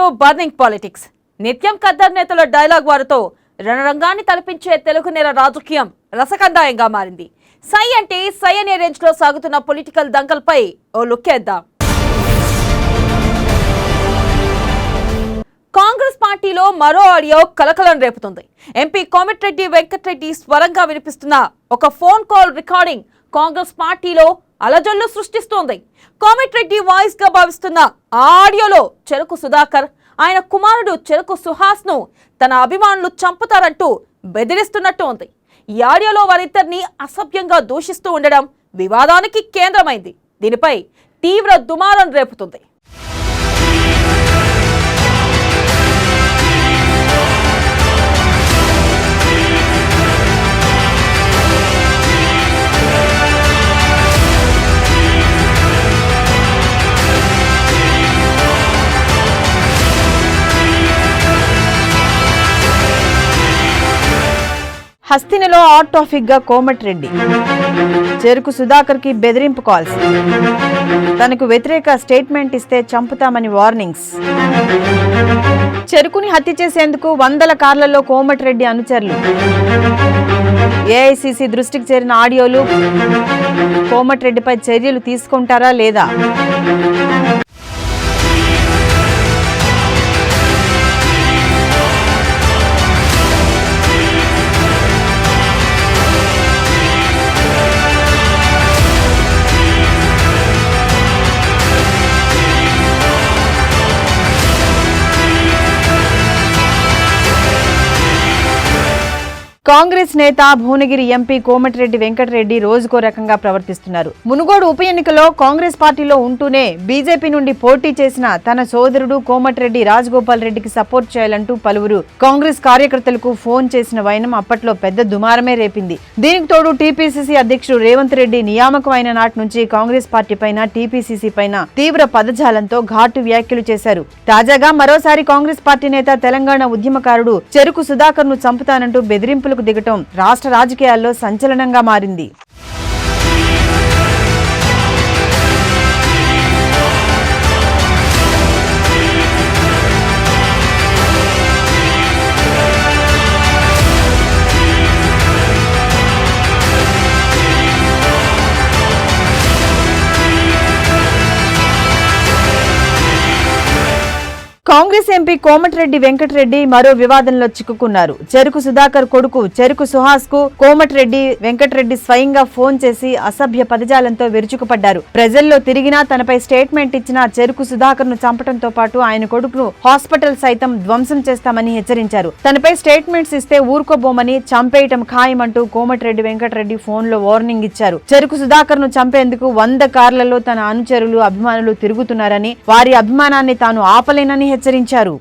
To burning politics. నిత్యం ఖద్దర్ నేతల dialogue వారితో రణరంగాన్ని తలపించే తెలుగు నేల రాజకీయం రసకందాయంగా మారింది. సై అంటే సై అనే రేంజ్ లో సాగుతున్న పొలిటికల్ దంగల్పై ఓ లుక్కేద్దాం. కాంగ్రెస్ పార్టీలో మరో ఆడియో కలకలం రేపుతుంది. ఎంపీ కోమటిరెడ్డి వెంకటరెడ్డి స్వరంగా వినిపిస్తున్న ఒక ఫోన్ కాల్ రికార్డింగ్ కాంగ్రెస్ పార్టీలో అలజడులు సృష్టిస్తోంది. కోమటిరెడ్డి వాయిస్ గా భావిస్తున్న ఆ ఆడియోలో చెరుకు సుధాకర్, ఆయన కుమారుడు చెరుకు సుహాస్ ను తన అభిమానులు చంపుతారంటూ బెదిరిస్తున్నట్టు ఉంది. ఈ ఆడియోలో వారిద్దరిని అసభ్యంగా దూషిస్తూ ఉండడం వివాదానికి కేంద్రమైంది. దీనిపై తీవ్ర దుమారం రేపుతుంది. హస్తినిలో హాట్ టాపిక్ గా కోమటిరెడ్డి, చెరుకు సుధాకర్ కి బెదిరింపు కాల్స్, తనకు వ్యతిరేక స్టేట్మెంట్ ఇస్తే చంపుతామని వార్నింగ్స్. చెరుకుని హత్య చేసేందుకు వందల కార్లలో కోమటిరెడ్డి అనుచరులు. ఏఐసిసి దృష్టికి చేరిన ఆడియోలు, కోమటిరెడ్డిపై చర్యలు తీసుకుంటారా లేదా? కాంగ్రెస్ నేత భువనగిరి ఎంపీ కోమటిరెడ్డి వెంకటరెడ్డి రోజుకో రకంగా ప్రవర్తిస్తున్నారు. మునుగోడు ఉప ఎన్నికలో కాంగ్రెస్ పార్టీలో ఉంటూనే బీజేపీ నుండి పోటీ చేసిన తన సోదరుడు కోమటిరెడ్డి రాజగోపాల్ రెడ్డికి సపోర్ట్ చేయాలంటూ పలువురు కాంగ్రెస్ కార్యకర్తలకు ఫోన్ చేసిన వైనం అప్పట్లో పెద్ద దుమారమే రేపింది. దీనికి తోడు టీపీసీసీ అధ్యక్షుడు రేవంత్ రెడ్డి నియామకం అయిన నాటి నుంచి కాంగ్రెస్ పార్టీ పైన, టీపీసీసీ పైన తీవ్ర పదజాలంతో ఘాటు వ్యాఖ్యలు చేశారు. తాజాగా మరోసారి కాంగ్రెస్ పార్టీ నేత, తెలంగాణ ఉద్యమకారుడు చెరుకు సుధాకర్ ను చంపుతానంటూ బెదిరింపులు దిగటం రాష్ట్ర రాజకీయాల్లో సంచలనంగా మారింది. కాంగ్రెస్ ఎంపీ కోమటిరెడ్డి వెంకటరెడ్డి మరో వివాదంలో చిక్కుకున్నారు. చెరుకు సుధాకర్ కొడుకు చెరుకు సుహాస్ కు కోమటిరెడ్డి వెంకటరెడ్డి స్వయంగా ఫోన్ చేసి అసభ్య పదజాలంతో విరుచుకుపడ్డారు. ప్రజల్లో తిరిగినా తనపై స్టేట్మెంట్ ఇచ్చిన చెరుకు సుధాకర్ ను చంపడంతో పాటు ఆయన కొడుకును హాస్పిటల్ సైతం ధ్వంసం చేస్తామని హెచ్చరించారు. తనపై స్టేట్మెంట్స్ ఇస్తే ఊరుకోబోమని, చంపేయటం ఖాయమంటూ కోమటిరెడ్డి వెంకటరెడ్డి ఫోన్ లో వార్నింగ్ ఇచ్చారు. చెరుకు సుధాకర్ ను చంపేందుకు 100 కార్లలో తన అనుచరులు, అభిమానులు తిరుగుతున్నారని, వారి అభిమానాన్ని తాను ఆపలేనని హెచ్చరించారు.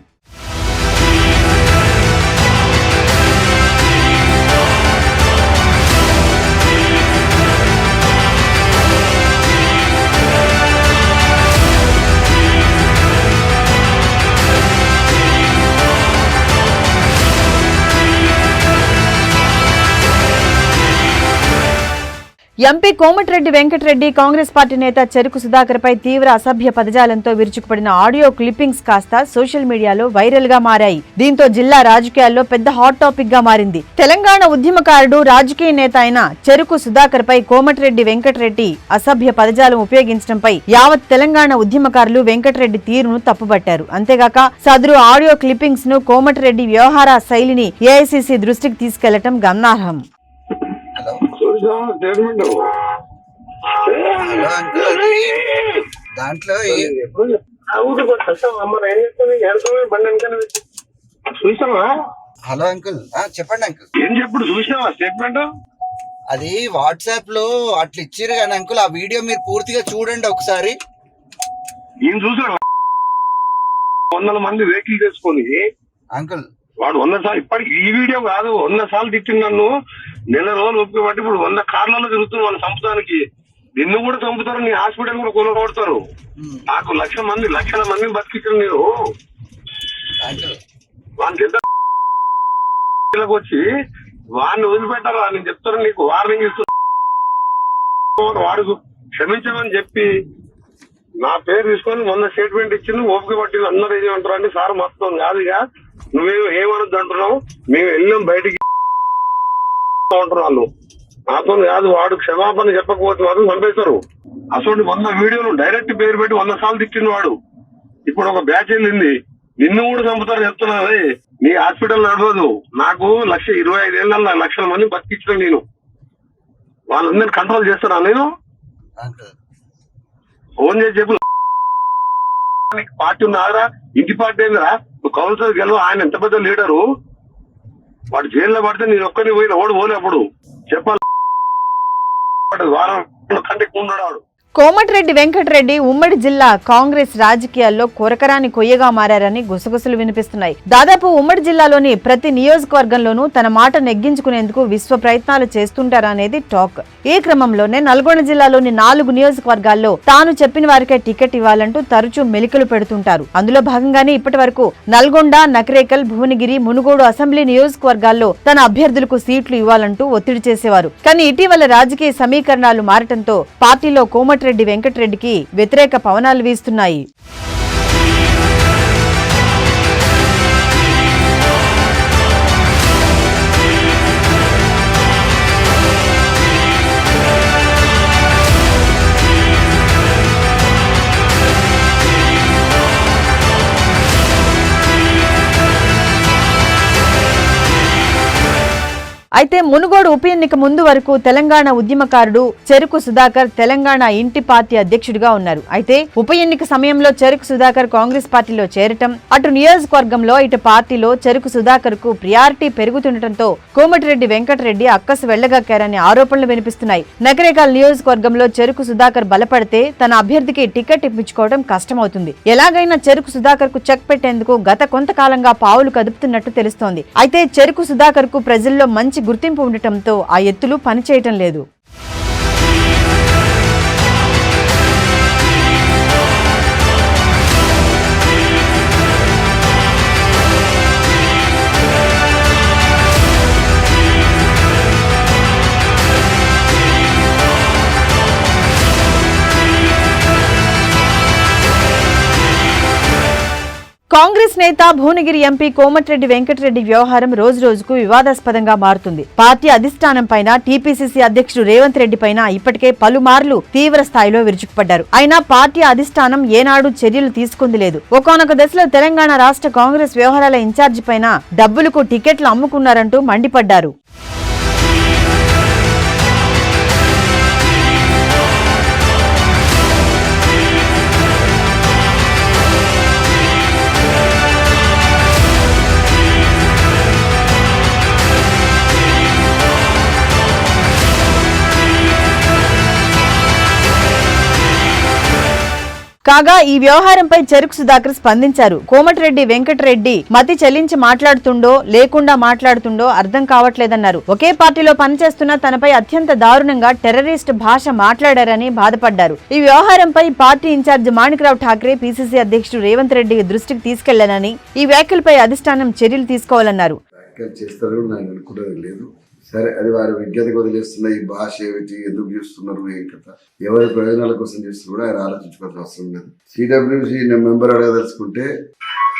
ఎంపీ కోమటిరెడ్డి వెంకటరెడ్డి కాంగ్రెస్ పార్టీ నేత చెరుకు సుధాకర్ పై తీవ్ర అసభ్య పదజాలంతో విరుచుకుపడిన ఆడియో క్లిప్పింగ్స్ కాస్త సోషల్ మీడియాలో వైరల్ గా మారాయి. దీంతో జిల్లా రాజకీయాల్లో పెద్ద హాట్ టాపిక్ గా మారింది. తెలంగాణ ఉద్యమకారుడు, రాజకీయ నేత అయిన చెరుకు సుధాకర్ పై కోమటిరెడ్డి వెంకటరెడ్డి అసభ్య పదజాలం ఉపయోగించడంపై యావత్ తెలంగాణ ఉద్యమకారులు వెంకటరెడ్డి తీరును తప్పుపట్టారు. అంతేగాక సదరు ఆడియో క్లిప్పింగ్స్ ను కోమటిరెడ్డి వ్యవహార శైలిని ఏఐసిసి దృష్టికి తీసుకెళ్లటం గమనార్హం. దాంట్లో హలో అంకుల్, చెప్పండి అంకుల్. ఏం చెప్పుడు చూసినావా స్టేట్మెంట్? అది వాట్సాప్ లో అట్లా ఇచ్చిర్రు కానీ అంకుల్, ఆ వీడియో మీరు పూర్తిగా చూడండి ఒకసారి. ఏం చూసాడు? 100 మంది వెహికల్ చేసుకొని అంకుల్, వాడు 100 సార్లు, ఇప్పటికి ఈ వీడియో కాదు 100 సార్లు తిట్టింది నన్ను. నెల రోజులు ఒప్పుకోబట్టి ఇప్పుడు 100 కార్లలో తిరుగుతుంది వాళ్ళ సంస్థానికి. నిన్ను కూడా చంపుతారు, నీ హాస్పిటల్ కూడా కొనుగోడతారు. నాకు లక్షల మందిని బతికించారు నేను. వానికి ఎంత వచ్చి వాడిని వదిలిపెట్టారా? నేను చెప్తాను, నీకు వార్నింగ్ ఇస్తున్నా. వాడు క్షమించమని చెప్పి నా పేరు తీసుకొని మొన్న స్టేట్మెంట్ ఇచ్చింది, ఓపిక పట్టింది, అందరూ ఏమంటారు అంటే సార్ మొత్తం కాదు ఇక నువ్వేమో ఏమనొద్దు అంటున్నావు, మేము వెళ్ళాం బయటికి అంటున్నారు వాళ్ళు. నాతో కాదు, వాడు క్షమాపణ చెప్పకపోతే మాత్రం చంపేస్తారు. అసలు మొన్న వీడియోలు డైరెక్ట్ పేరు పెట్టి 100 సార్లు తిట్టింది వాడు. ఇప్పుడు ఒక బ్యాచ్ వెళ్ళింది, నిన్ను కూడా చంపుతారు చెప్తున్నారు. నీ హాస్పిటల్ నడవదు. నాకు 1,25,000 లక్షల మంది బతికించిన నేను, వాళ్ళందరినీ కంట్రోల్ చేస్తానా నేను? ఫోన్ చేసి చెప్పు, పార్టీ ఉన్నారా, ఇంటి పార్టీ ఏందిరా, నువ్వు కౌన్సిలర్ గెలవు, ఆయన ఎంత పెద్ద లీడరు, వాడు జైల్లో పడితే నేను ఒక్కరిని పోయిన ఓడి పోలే. అప్పుడు చెప్పాలి, వారం కంటే ఉన్నాడు. కోమటిరెడ్డి వెంకటరెడ్డి ఉమ్మడి జిల్లా కాంగ్రెస్ రాజకీయాల్లో కొరకరాని కొయ్యగా మారారని గుసగుసలు వినిపిస్తున్నాయి. దాదాపు ఉమ్మడి జిల్లాలోని ప్రతి నియోజకవర్గంలోనూ తన మాట నెగ్గించుకునేందుకు విశ్వ ప్రయత్నాలు చేస్తుంటారనేది టాక్. ఈ క్రమంలోనే నల్గొండ జిల్లాలోని 4 నియోజకవర్గాల్లో తాను చెప్పిన వారికే టికెట్ ఇవ్వాలంటూ తరచూ మెలికలు పెడుతుంటారు. అందులో భాగంగానే ఇప్పటి వరకు నల్గొండ, నకరేకల్, భువనగిరి, మునుగోడు అసెంబ్లీ నియోజకవర్గాల్లో తన అభ్యర్థులకు సీట్లు ఇవ్వాలంటూ ఒత్తిడి చేసేవారు. కానీ ఇటీవల రాజకీయ సమీకరణాలు మారటంతో పార్టీలో కోమటిరెడ్డి వెంకటరెడ్డికి వ్యతిరేక పవనాలు వీస్తున్నాయి. అయితే మునుగోడు ఉప ఎన్నిక ముందు వరకు తెలంగాణ ఉద్యమకారుడు చెరుకు సుధాకర్ తెలంగాణ ఇంటి పార్టీ అధ్యక్షుడిగా ఉన్నారు. అయితే ఉప ఎన్నిక సమయంలో చెరుకు సుధాకర్ కాంగ్రెస్ పార్టీలో చేరటం, అటు నియోజకవర్గంలో ఇటు పార్టీలో చెరుకు సుధాకర్ కు ప్రియారిటీ పెరుగుతుండటంతో కోమటిరెడ్డి వెంకటరెడ్డి అక్కసు వెళ్లగక్కారని ఆరోపణలు వినిపిస్తున్నాయి. నకరేకల్ నియోజకవర్గంలో చెరుకు సుధాకర్ బలపడితే తన అభ్యర్థికి టికెట్ ఇప్పించుకోవడం కష్టమవుతుంది. ఎలాగైనా చెరుకు సుధాకర్ కు చెక్ పెట్టేందుకు గత కొంతకాలంగా పావులు కదుపుతున్నట్టు తెలుస్తోంది. అయితే చెరుకు సుధాకర్ కు ప్రజల్లో మంచి గుర్తింపు ఉండటంతో ఆ ఎత్తులు పనిచేయటం లేదు. కాంగ్రెస్ నేత భువనగిరి ఎంపీ కోమటిరెడ్డి వెంకటరెడ్డి వ్యవహారం రోజు రోజుకు వివాదాస్పదంగా మారుతుంది. పార్టీ అధిష్టానం పైన టీపీసీసీ అధ్యక్షుడు రేవంత్ రెడ్డి పైన ఇప్పటికే పలుమార్లు తీవ్ర స్థాయిలో విరుచుకుపడ్డారు. అయినా పార్టీ అధిష్టానం ఏనాడు చర్యలు తీసుకుంది లేదు. ఒకానొక దశలో తెలంగాణ రాష్ట్ర కాంగ్రెస్ వ్యవహారాల ఇన్ఛార్జి పైన డబ్బులకు టికెట్లు అమ్ముకున్నారంటూ మండిపడ్డారు. కాగా ఈ వ్యవహారంపై చెరుకు సుధాకర్ స్పందించారు. కోమటిరెడ్డి వెంకటరెడ్డి మతి చెల్లించి మాట్లాడుతుండో లేకుండా మాట్లాడుతుండో అర్థం కావట్లేదన్నారు. ఒకే పార్టీలో పనిచేస్తున్న తనపై అత్యంత దారుణంగా టెర్రరిస్ట్ భాష మాట్లాడారని బాధపడ్డారు. ఈ వ్యవహారంపై party incharge Manikrao Thakre PCC అధ్యక్షుడు రేవంత్ రెడ్డి దృష్టికి తీసుకెళ్లానని, ఈ వ్యాఖ్యలపై అధిష్టానం చర్యలు తీసుకోవాలన్నారు. సరే, అది వారి విజ్ఞతకు వదిలేస్తున్న ఈ భాష ఏమిటి, ఎందుకు చేస్తున్నారు, ఏం కథ, ఎవరి ప్రయోజనాల కోసం చేస్తున్నారు కూడా ఆయన ఆలోచించుకోవాల్సిన అవసరం లేదు. సిడబ్ల్యూసీ మెంబర్ అడగదలుచుకుంటే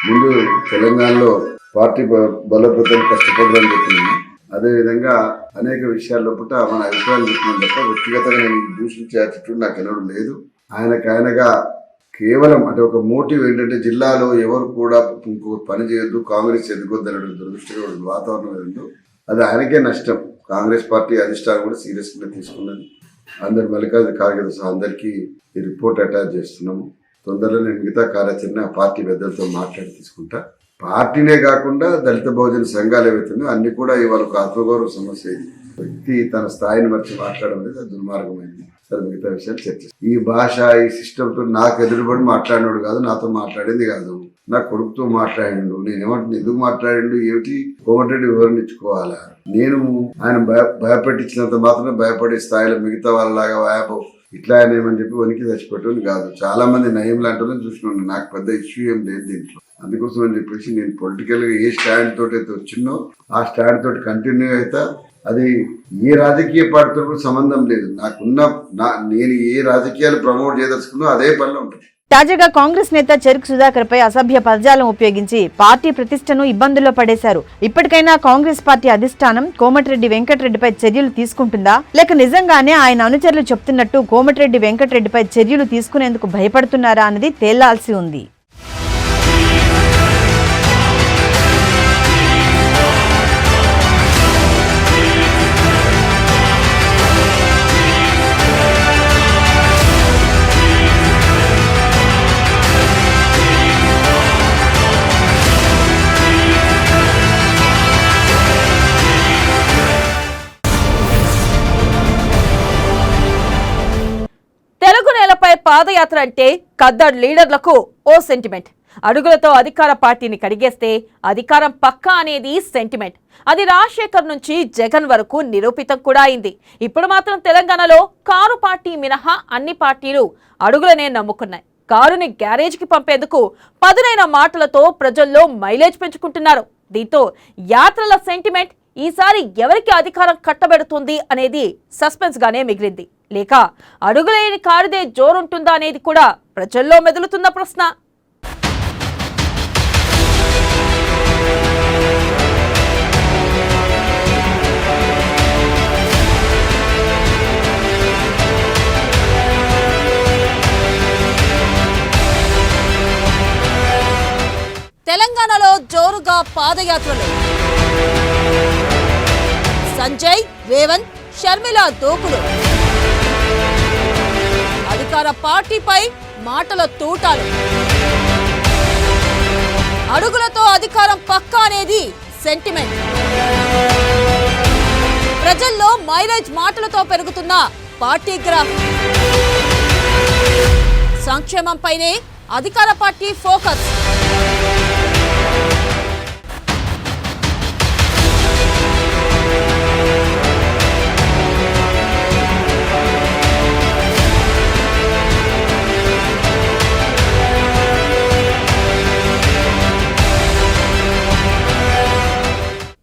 ముందు తెలంగాణలో పార్టీ బలోపేతం కష్టపడదని చెప్తున్నాను. అదేవిధంగా అనేక విషయాల లోపల మన అభిప్రాయాలు చెప్తున్నాం తప్ప వ్యక్తిగతంగా నేను దూషించే అతిథుడు నాకు ఎన్నడూ లేదు. ఆయనగా కేవలం అంటే ఒక మోటివ్ ఏంటంటే జిల్లాలో ఎవరు కూడా ఇంకో పని చేయొద్దు, కాంగ్రెస్ ఎదుర్కొద్దనే దురదృష్టంగా వాతావరణం ఏంటో అది ఆయనకే నష్టం. కాంగ్రెస్ పార్టీ అధిష్టానం కూడా సీరియస్గా తీసుకున్నది. అందరు మల్లికార్జున ఖార్గే సహా అందరికీ ఈ రిపోర్ట్ అటాచ్ చేస్తున్నాము. తొందరలో నేను మిగతా కార్యాచరణ పార్టీ పెద్దలతో మాట్లాడి తీసుకుంటా. పార్టీనే కాకుండా దళిత బహుజన సంఘాలు ఏవైతున్నాయో అన్ని కూడా ఇవాళ ఒక ఆత్మగౌరవ సమస్య. ఇది వ్యక్తి తన స్థాయిని మర్చి మాట్లాడడం అనేది అది దుర్మార్గమైంది. సరే, మిగతా విషయాలు చర్చిస్తాం. ఈ భాష ఈ సిస్టంతో నాకు ఎదురుబడి మాట్లాడినాడు కాదు, నాతో మాట్లాడింది కాదు, నా కొడుకుతో మాట్లాడిండు. నేనేమంటున్నా, ఎందుకు మాట్లాడిండు ఏమిటి, కోమటిరెడ్డి వివరణ ఇచ్చుకోవాలా? నేను ఆయన భయపెట్టించినంత మాత్రం భయపడే స్థాయిలో మిగతా వాళ్ళలాగా వ్యాపం ఇట్లా ఆయన ఏమని చెప్పి వనికి చచ్చిపెట్టని కాదు. చాలా మంది నయం లాంటి చూసినాను. నాకు పెద్ద ఇష్యూ ఏం లేదు దీంట్లో. అందుకోసం అని చెప్పేసి నేను పొలిటికల్ గా ఏ స్టాండ్ తోటి అయితే వచ్చినో ఆ స్టాండ్ తోటి కంటిన్యూ అయితే అది ఏ రాజకీయ పార్టీతో కూడా సంబంధం లేదు. నేను ఏ రాజకీయాలు ప్రమోట్ చేయదలుచుకున్నా అదే పనిలో ఉంటుంది. తాజాగా కాంగ్రెస్ నేత చెరుకు సుధాకర్ పై అసభ్య పదజాలం ఉపయోగించి పార్టీ ప్రతిష్టను ఇబ్బందుల్లో పడేశారు. ఇప్పటికైనా కాంగ్రెస్ పార్టీ అధిష్టానం కోమటిరెడ్డి వెంకటరెడ్డిపై చర్యలు తీసుకుంటుందా, లేక నిజంగానే ఆయన అనుచరులు చెప్తున్నట్టు కోమటిరెడ్డి వెంకటరెడ్డిపై చర్యలు తీసుకునేందుకు భయపడుతున్నారా అన్నది తేలాల్సి ఉంది. తెలుగు నేలపై పాదయాత్ర అంటే కద్దర్ లీడర్లకు ఓ సెంటిమెంట్. అడుగులతో అధికార పార్టీని కడిగేస్తే అధికారం పక్కా అనేది సెంటిమెంట్. అది రాజశేఖర్ నుంచి జగన్ వరకు నిరూపితం కూడా అయింది. ఇప్పుడు మాత్రం తెలంగాణలో కారు పార్టీ మినహా అన్ని పార్టీలు అడుగులనే నమ్ముకున్నాయి. కారుని గ్యారేజ్కి పంపేందుకు పదునైన మాటలతో ప్రజల్లో మైలేజ్ పెంచుకుంటున్నారు. దీంతో యాత్రల సెంటిమెంట్ ఈసారి ఎవరికి అధికారం కట్టబెడుతుంది అనేది సస్పెన్స్ గానే మిగిలింది. లేక అడుగులేని కారుదే జోరుంటుందా అనేది కూడా ప్రజల్లో మెదులుతున్న ప్రశ్న. తెలంగాణలో జోరుగా పాదయాత్రలు. సంజయ్, రేవంత్, షర్మిల దూకులు. అధికార పార్టీపై మాటల తూటాలు. అడుగులతో అధికారం పక్కా అనేది సెంటిమెంట్. ప్రజల్లో మైలేజ్ మాటలతో పెరుగుతున్న పార్టీ గ్రాఫ్. సంక్షేమంపైనే అధికార పార్టీ ఫోకస్.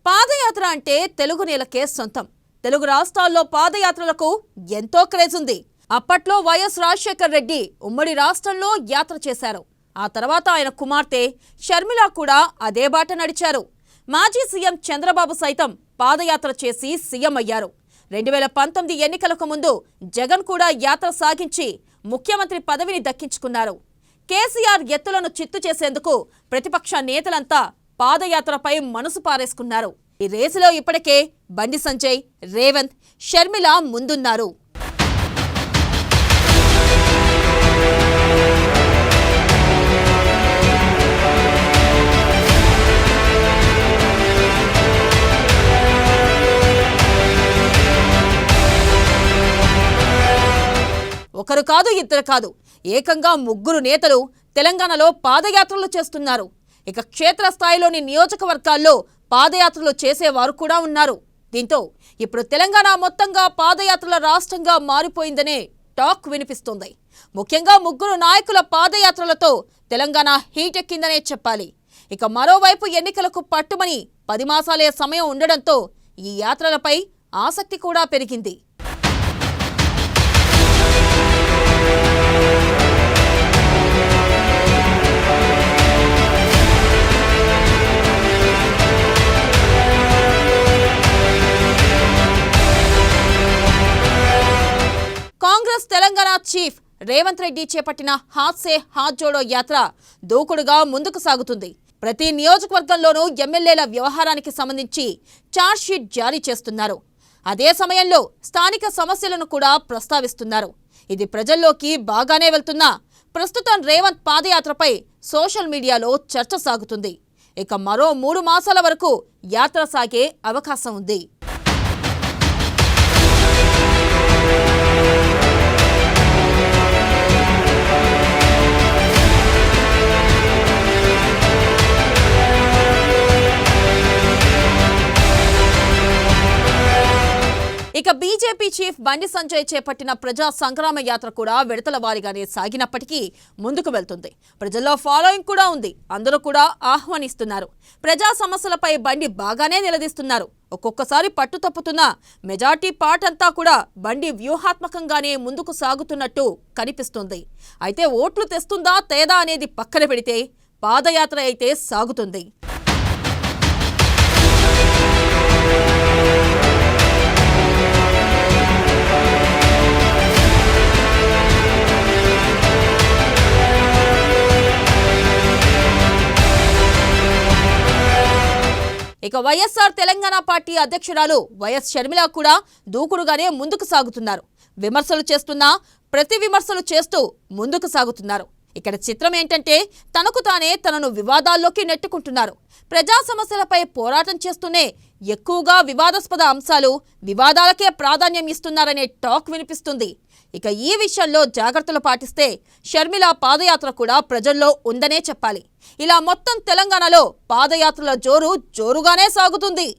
పాదయాత్ర అంటే తెలుగు నేలకే సొంతం. తెలుగు రాష్ట్రాల్లో పాదయాత్రలకు ఎంతో క్రేజ్ ఉంది. అప్పట్లో వైఎస్ రాజశేఖర్ రెడ్డి ఉమ్మడి రాష్ట్రంలో యాత్ర చేశారు. ఆ తర్వాత ఆయన కుమార్తె షర్మిల కూడా అదే బాట నడిచారు. మాజీ సీఎం చంద్రబాబు సైతం పాదయాత్ర చేసి సీఎం అయ్యారు. 2019 ఎన్నికలకు ముందు జగన్ కూడా యాత్ర సాగించి ముఖ్యమంత్రి పదవిని దక్కించుకున్నారు. కేసీఆర్ ఎత్తులను చిత్తు చేసేందుకు ప్రతిపక్ష నేతలంతా పాదయాత్రపై మనసు పారేసుకున్నారు. ఈ రేసులో ఇప్పటికే బండి సంజయ్, రేవంత్, షర్మిల ముందున్నారు. ఒకరు కాదు, ఇద్దరు కాదు, ఏకంగా 3 నేతలు తెలంగాణలో పాదయాత్రలు చేస్తున్నారు. ఇక క్షేత్రస్థాయిలోని నియోజకవర్గాల్లో పాదయాత్రలు చేసేవారు కూడా ఉన్నారు. దీంతో ఇప్పుడు తెలంగాణ మొత్తంగా పాదయాత్రల రాష్ట్రంగా మారిపోయిందనే టాక్ వినిపిస్తుంది. ముఖ్యంగా 3 నాయకుల పాదయాత్రలతో తెలంగాణ హీట్ ఎక్కిందనే చెప్పాలి. ఇక మరోవైపు ఎన్నికలకు పట్టుమని 10 మాసాలే సమయం ఉండడంతో ఈ యాత్రలపై ఆసక్తి కూడా పెరిగింది. కాంగ్రెస్ తెలంగాణ చీఫ్ రేవంత్ రెడ్డి చేపట్టిన హాత్ సే హాత్ జోడో యాత్ర దూకుడుగా ముందుకు సాగుతుంది. ప్రతి నియోజకవర్గంలోనూ ఎమ్మెల్యేల వ్యవహారానికి సంబంధించి ఛార్జ్ షీట్ జారీ చేస్తున్నారు. అదే సమయంలో స్థానిక సమస్యలను కూడా ప్రస్తావిస్తున్నారు. ఇది ప్రజల్లోకి బాగానే వెళ్తున్నా ప్రస్తుతం రేవంత్ పాదయాత్రపై సోషల్ మీడియాలో చర్చ సాగుతుంది. ఇక మరో 3 మాసాల వరకు యాత్ర సాగే అవకాశం ఉంది. ఇక బీజేపీ చీఫ్ బండి సంజయ్ చేపట్టిన ప్రజా సంగ్రామ యాత్ర కూడా విడతల వారీగానే సాగినప్పటికీ ముందుకు వెళ్తుంది. ప్రజల్లో ఫాలోయింగ్ కూడా ఉంది. అందరూ కూడా ఆహ్వానిస్తున్నారు. ప్రజా సమస్యలపై బండి బాగానే నిలదీస్తున్నారు. ఒక్కొక్కసారి పట్టు తప్పుతున్న మెజార్టీ పార్ట్ అంతా కూడా బండి వ్యూహాత్మకంగానే ముందుకు సాగుతున్నట్టు కనిపిస్తుంది. అయితే ఓట్లు తెస్తుందా తేదా అనేది పక్కన పెడితే పాదయాత్ర అయితే సాగుతుంది. ఇక వైఎస్ఆర్ తెలంగాణ పార్టీ అధ్యక్షురాలు వైఎస్ షర్మిల కూడా దూకుడుగానే ముందుకు సాగుతున్నారు. విమర్శలు చేస్తున్నా ప్రతి విమర్శలు చేస్తూ ముందుకు సాగుతున్నారు. ఇక్కడ చిత్రం ఏంటంటే తనను వివాదాల్లోకి నెట్టుకుంటున్నారు. ప్రజా సమస్యలపై పోరాటం చేస్తూనే ఎక్కువగా వివాదాస్పద అంశాలు, వివాదాలకే ప్రాధాన్యం ఇస్తున్నారనే టాక్ వినిపిస్తుంది. ఇక ఈ విషయంలో జాగ్రత్తలు పాటిస్తే షర్మిల పాదయాత్ర కూడా ప్రజల్లో ఉందనే చెప్పాలి. ఇలా మొత్తం తెలంగాణలో పాదయాత్రల జోరుగానే సాగుతుంది.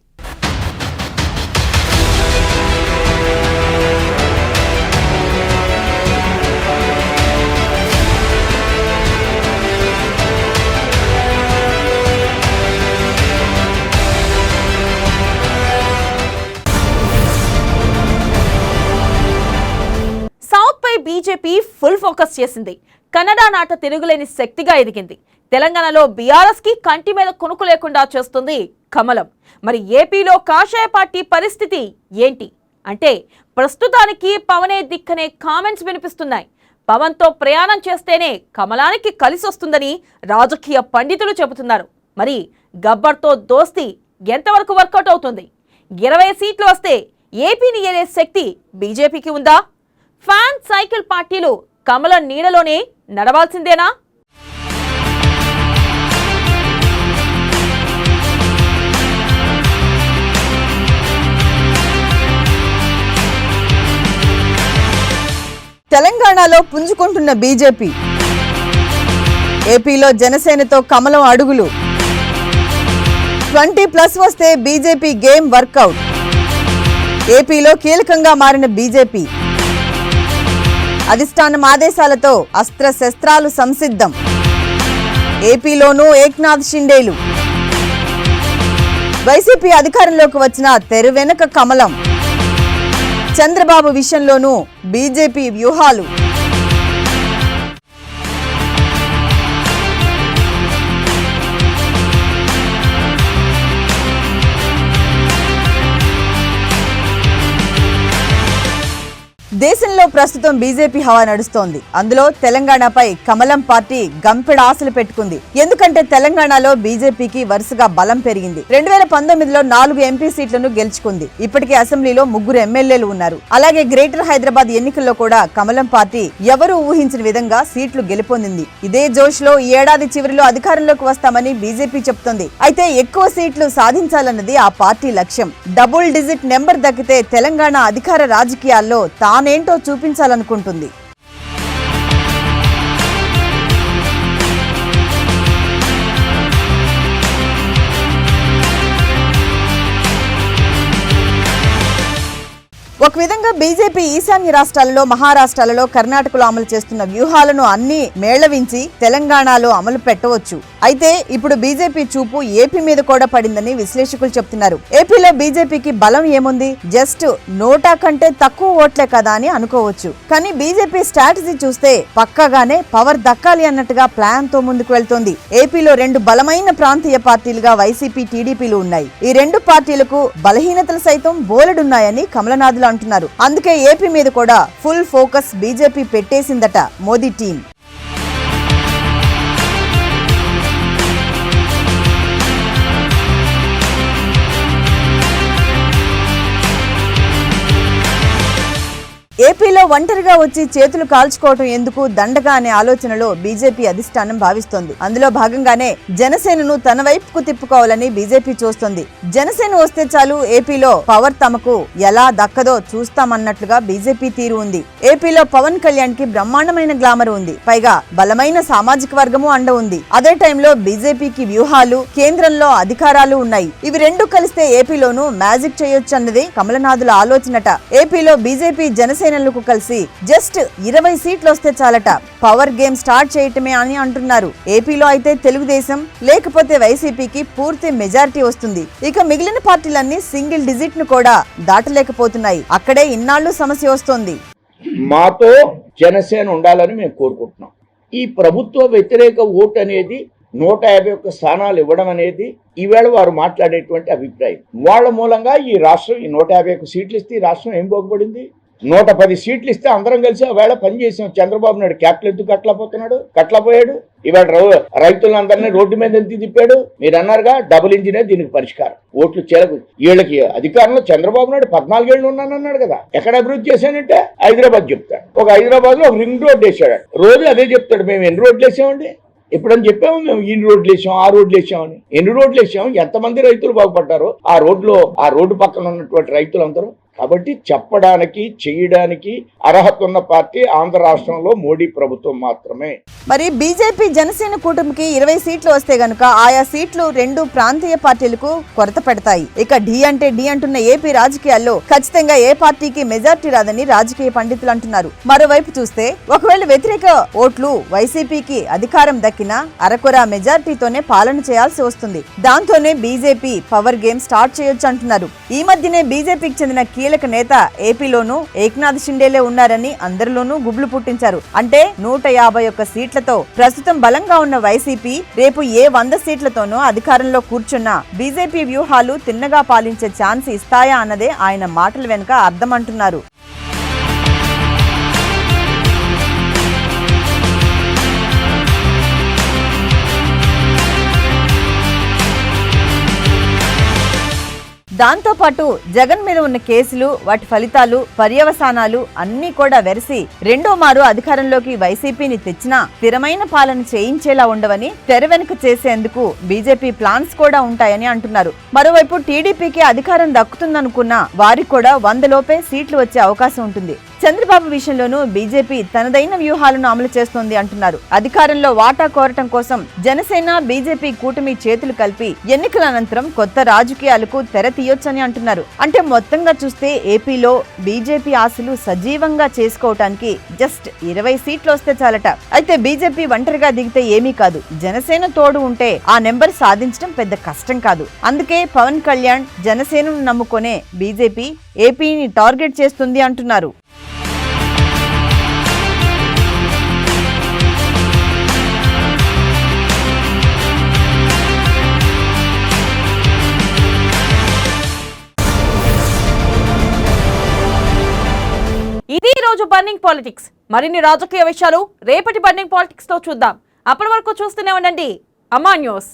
బీజేపీ ఫుల్ ఫోకస్ చేసింది. కన్నడ నాట తిరుగులేని శక్తిగా ఎదిగింది. తెలంగాణలో బీఆర్ఎస్ కి కంటి మీద కొనుకు లేకుండా చేస్తుంది కమలం. మరి ఏపీలో కాషాయ పార్టీ పరిస్థితి ఏంటి అంటే ప్రస్తుతానికి పవనే దిక్కనే కామెంట్స్ వినిపిస్తున్నాయి. పవన్తో ప్రయాణం చేస్తేనే కమలానికి కలిసి వస్తుందని రాజకీయ పండితులు చెబుతున్నారు. మరి గబ్బర్తో దోస్తీ ఎంతవరకు వర్కౌట్ అవుతుంది? 20 సీట్లు వస్తే ఏపీని ఏలే శక్తి బీజేపీకి ఉందా? ఫ్యాన్ సైకిల్ పార్టీలు కమలం నీడలోనే నడవాల్సిందేనా? తెలంగాణలో పుంజుకుంటున్న బీజేపీ, ఏపీలో జనసేనతో కమలం అడుగులు. 20+ వస్తే బీజేపీ గేమ్ వర్కౌట్. ఏపీలో కీలకంగా మారిన బీజేపీ అధిష్టానం ఆదేశాలతో అస్త్రశస్త్రాలు సంసిద్ధం. ఏపీలోనూ ఏక్నాథ్ షిండేలు. వైసీపీ అధికారంలోకి వచ్చిన తెరువెనక కమలం. చంద్రబాబు విషయంలోనూ బీజేపీ వ్యూహాలు. దేశంలో ప్రస్తుతం బీజేపీ హవా నడుస్తోంది. అందులో తెలంగాణపై కమలం పార్టీ గంపెడ ఆశలు పెట్టుకుంది. ఎందుకంటే తెలంగాణలో బీజేపీకి వరుసగా బలం పెరిగింది. 2019లో 4 ఎంపీ సీట్లను గెలుచుకుంది. ఇప్పటికే అసెంబ్లీలో 3 ఎమ్మెల్యేలు ఉన్నారు. అలాగే గ్రేటర్ హైదరాబాద్ ఎన్నికల్లో కూడా కమలం పార్టీ ఎవరూ ఊహించిన విధంగా సీట్లు గెలుపొందింది. ఇదే జోష్ లో ఈ ఏడాది చివరిలో అధికారంలోకి వస్తామని బీజేపీ చెబుతోంది. అయితే ఎక్కువ సీట్లు సాధించాలన్నది ఆ పార్టీ లక్ష్యం. డబుల్ డిజిట్ నెంబర్ దక్కితే తెలంగాణ అధికార రాజకీయాల్లో తానేంటో చూపించాలనుకుంటుంది. ఒక విధంగా బీజేపీ ఈశాన్య రాష్ట్రాలలో, మహారాష్ట్రాలలో, కర్ణాటకలో అమలు చేస్తున్న వ్యూహాలను అన్ని మేళవించి తెలంగాణలో అమలు పెట్టవచ్చు. అయితే ఇప్పుడు బీజేపీ చూపు ఏపీ మీద కూడా పడిందని విశ్లేషకులు చెప్తున్నారు. ఏపీలో బీజేపీకి బలం ఏముంది? జస్ట్ నోటా కంటే తక్కువ ఓట్లే కదా అని అనుకోవచ్చు. కానీ బీజేపీ స్ట్రాటజీ చూస్తే పక్కాగానే పవర్ దక్కాలి అన్నట్టుగా ప్లాన్ తో ముందుకు వెళ్తోంది. ఏపీలో 2 బలమైన ప్రాంతీయ పార్టీలుగా వైసీపీ, టీడీపీలు ఉన్నాయి. ఈ 2 పార్టీలకు బలహీనతలు సైతం బోలెడున్నాయని కమలనాథులు అంటున్నారు. అందుకే ఏపీ మీద కూడా ఫుల్ ఫోకస్ బీజేపీ పెట్టేసిందట మోదీ టీం. ఏపీలో ఒంటరిగా వచ్చి చేతులు కాల్చుకోవటం ఎందుకు దండగా అనే ఆలోచనలో బీజేపీ అధిష్టానం భావిస్తోంది. అందులో భాగంగానే జనసేనను తన వైపుకు తిప్పుకోవాలని బీజేపీ చూస్తోంది. జనసేన వస్తే చాలు ఏపీలో పవర్ తమకు ఎలా దక్కదో చూస్తామన్నట్లుగా బీజేపీ తీరు ఉంది. ఏపీలో పవన్ కళ్యాణ్ కి బ్రహ్మాండమైన గ్లామర్ ఉంది. పైగా బలమైన సామాజిక వర్గము అండ ఉంది. అదే టైంలో బీజేపీకి వ్యూహాలు, కేంద్రంలో అధికారాలు ఉన్నాయి. ఇవి రెండు కలిస్తే ఏపీలోనూ మ్యాజిక్ చేయొచ్చు అన్నది కమలనాథుల ఆలోచనట. ఏపీలో బీజేపీ జనసేనలకు కలిసి జస్ట్ 20 సీట్లు వస్తే చాలట. పవర్ గేమ్ స్టార్ట్ చేయటమే అని అంటున్నారు. ఏపీలో అయితే తెలుగుదేశం లేకపోతే వైసీపీకి పూర్తి మెజారిటీ వస్తుంది. ఇక మిగిలిన పార్టీలన్నీ సింగిల్ డిజిట్ ను కూడా దాటలేకపోతున్నాయి. అక్కడే ఇన్నాళ్లు సమస్య వస్తోంది. మాతో జనసేన ఉండాలని మేము కోరుకుంటున్నాం. ఈ ప్రభుత్వ వ్యతిరేక ఓటు అనేది 151 స్థానాలు ఇవ్వడం అనేది ఈవేళ వారు మాట్లాడేటువంటి అభిప్రాయం. వాళ్ళ మూలంగా ఈ రాష్ట్రం ఈ 151 సీట్లు ఇస్తే ఈ రాష్ట్రం ఏం బాగుపడింది? 110 సీట్లు ఇస్తే అందరం కలిసి ఆ వేళ పనిచేసాం. చంద్రబాబు నాయుడు క్యాపిటల్ ఎందుకు కట్లపోయాడు. ఇవాళ రైతులందరినీ రోడ్డు మీద ఎంత తిప్పాడు. మీరు అన్నారుగా డబుల్ ఇంజినే దీనికి పరిష్కారం. ఓట్లు చేరకు వీళ్ళకి అధికారంలో చంద్రబాబు నాయుడు 14 ఏళ్ళు ఉన్నానన్నాడు కదా. ఎక్కడ అభివృద్ధి చేశానంటే హైదరాబాద్ చెప్తాడు. ఒక హైదరాబాద్ లో ఒక రింగ్ రోడ్ వేసాడు. రోజు అదే చెప్తాడు. మేము ఎన్ని రోడ్లు వేసామండి? ఎప్పుడని చెప్పాము మేము ఇన్ని రోడ్లు వేసాం, ఆ రోడ్లు వేసామని. ఎన్ని రోడ్లు వేసాం, ఎంతమంది రైతులు బాగుపడ్డారో ఆ రోడ్డు పక్కన ఉన్నటువంటి రైతులందరూ. కాబట్టి చెప్పడానికి చేయడానికి అర్హత ఉన్న పార్టీ ఆంధ్ర రాష్ట్రంలో మోడీ ప్రభుత్వం మాత్రమే. మరి బీజేపీ జనసేన కూటమికి 20 సీట్లు వస్తే గనుక ఆయా సీట్లు 2 ప్రాంతీయ పార్టీలకు కొరత పెడతాయి. ఇక ఢీ అంటే ఢీ అంటున్న ఏపీ రాజకీయాల్లో ఖచ్చితంగా ఏ పార్టీకి మెజార్టీ రాదని రాజకీయ పండితులు అంటున్నారు. మరోవైపు చూస్తే ఒకవేళ వ్యతిరేక ఓట్లు వైసీపీకి అధికారం దక్కినా అరకొర మెజార్టీతోనే పాలన చేయాల్సి వస్తుంది. దాంతోనే బీజేపీ పవర్ గేమ్ స్టార్ట్ చేయొచ్చు అంటున్నారు. ఈ మధ్యనే బీజేపీకి చెందిన కీలక నేత ఏపీలోనూ ఏక్నాథ్ షిండేలే ఉన్నారని అందరిలోనూ గుబులు పుట్టించారు. అంటే 151 సీట్లతో ప్రస్తుతం బలంగా ఉన్న వైసీపీ రేపు ఏ 100 సీట్లతోనూ అధికారంలో కూర్చున్నా బీజేపీ వ్యూహాలు తిన్నగా పాలించే ఛాన్స్ ఇస్తాయా అన్నదే ఆయన మాటల వెనుక అర్థం అంటున్నారు. దాంతో పాటు జగన్ మీద ఉన్న కేసులు, వాటి ఫలితాలు, పర్యవసానాలు అన్నీ కూడా వెరసి రెండో మారు అధికారంలోకి వైసీపీని తెచ్చినా స్థిరమైన పాలన చేయించేలా ఉండవని తెర వెనుక చేసేందుకు బీజేపీ ప్లాన్స్ కూడా ఉంటాయని అంటున్నారు. మరోవైపు టీడీపీకి అధికారం దక్కుతుందనుకున్నా వారికి కూడా 100 లోపే సీట్లు వచ్చే అవకాశం ఉంటుంది. చంద్రబాబు విషయంలోనూ బీజేపీ తనదైన వ్యూహాలను అమలు చేస్తోంది అంటున్నారు. అధికారంలో వాటా కోరటం కోసం జనసేన బీజేపీ కూటమి చేతులు కలిపి ఎన్నికల అనంతరం కొత్త రాజకీయాలకు తెర తీయొచ్చని అంటున్నారు. అంటే మొత్తంగా చూస్తే ఏపీలో బీజేపీ ఆశలు సజీవంగా చేసుకోవటానికి జస్ట్ 20 సీట్లు వస్తే చాలట. అయితే బీజేపీ ఒంటరిగా దిగితే ఏమీ కాదు. జనసేన తోడు ఉంటే ఆ నెంబర్ సాధించడం పెద్ద కష్టం కాదు. అందుకే పవన్ కళ్యాణ్ జనసేనను నమ్ముకునే బీజేపీ ఏపీని టార్గెట్ చేస్తుంది అంటున్నారు. ఇది రోజు బర్నింగ్ పాలిటిక్స్. మరిన్ని రాజకీయ విషయాలు రేపటి బర్నింగ్ పాలిటిక్స్ తో చూద్దాం. అప్పటి వరకు చూస్తూనే ఉండండి అమ్మా న్యూస్.